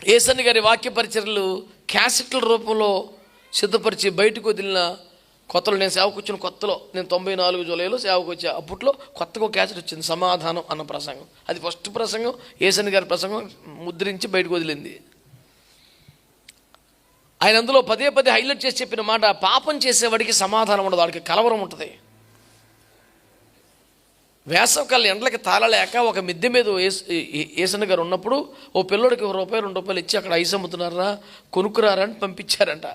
యేసయ్య గారి వాక్య పరిచర్యలు క్యాసెట్ల రూపంలో సిద్ధపరిచి బయటకు వదిలిన కొత్తలో, నేను సేవకు వచ్చిన కొత్తలో, నేను 94 జూలైలో సేవకు వచ్చా. అప్పట్లో కొత్తగా ఒక క్యాసెట్ వచ్చింది, సమాధానం అన్న ప్రసంగం. అది ఫస్ట్ ప్రసంగం, యేసయ్య గారి ప్రసంగం ముద్రించి బయటకు వదిలింది. ఆయన అందులో పదే హైలైట్ చేసి చెప్పిన మాట, పాపం చేసేవాడికి సమాధానం ఉండదు, వాడికి కలవరం ఉంటుంది. వేసవకాలం ఎండలకి తాళలేక ఒక మిద్దె మీద యేసయ్య గారు ఉన్నప్పుడు ఓ పిల్లోడికి ₹1 ₹2 ఇచ్చి అక్కడ ఐస్ అమ్ముతున్నారా కొనుక్కురారా అని పంపించారంట.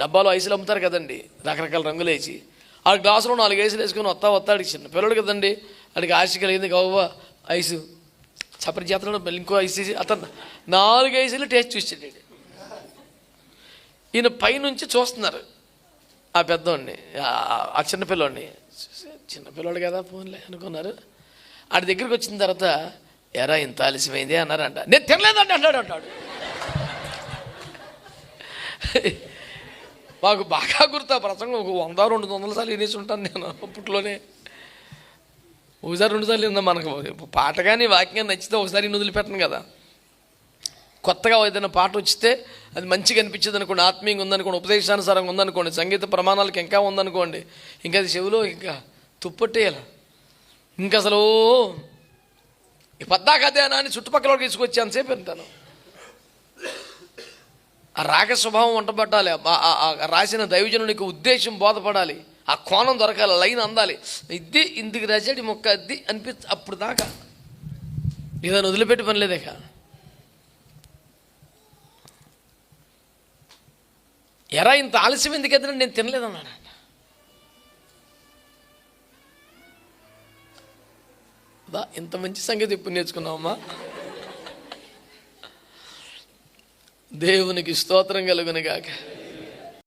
డబ్బాలో ఐసులు అమ్ముతారు కదండి, రకరకాల రంగులు వేసి. ఆ గ్లాసులో 4 ఐసులు వేసుకొని వస్తాడు చిన్న పిల్లడు కదండి, అడిగి ఆశ కలిగింది, గవ్వ ఐసు చప్పరి చేస్తున్నాడు. మళ్ళీ ఇంకో ఐస్ వేసి అతను 4 ఐసులు టేస్ట్ చూసాడు. ఈయన పైనుంచి చూస్తున్నారు ఆ పెద్దవాడిని, ఆ చిన్నపిల్లోడిని. చిన్నపిల్లోడు కదా ఫోన్లే అనుకున్నారు. ఆడి దగ్గరికి వచ్చిన తర్వాత, ఎరా ఇంత ఆలస్యమైంది అన్నారంట. నేను తినలేదండి అంటాడు. మాకు బాగా గుర్తు ఆ ప్రసంగం, ఒక 100-200 సార్లు వినేసి ఉంటాను నేను అప్పట్లోనే. ఒకసారి 2 సార్లు విన్నా. మనకు పాట కానీ వాక్యం నచ్చితే ఒకసారి వదిలిపెట్టను కదా. కొత్తగా ఏదైనా పాట వచ్చితే అది మంచిగా అనిపించింది అనుకోండి, ఆత్మీయంగా ఉందనుకోండి, ఉపదేశానుసారంగా ఉందనుకోండి, సంగీత ప్రమాణాలకు ఇంకా ఉందనుకోండి, ఇంకా అది చెవిలో ఇంకా తుప్పట్టేయాలి. ఇంకా అసలు పద్దాకదేనా అని చుట్టుపక్కల తీసుకొచ్చి అంతసేపు వింటాను. ఆ రాగ స్వభావం వంటబట్టాలి, రాసిన దైవజనునికి ఉద్దేశం బోధపడాలి, ఆ కోణం దొరకాలి, లైన్ అందాలి. ఇది ఇందుకు రాసాడు మొక్క అది అప్పుడు దాకా ఏదైనా వదిలిపెట్టి పని లేదేక. ఎరా ఇంత ఆలస్యం ఎందుకు ఎదురు, నేను తినలేదన్నాడు. ఇంత మంచి సంగతి ఎప్పుడు నేర్చుకున్నావమ్మా. దేవునికి స్తోత్రం కలుగును గాక.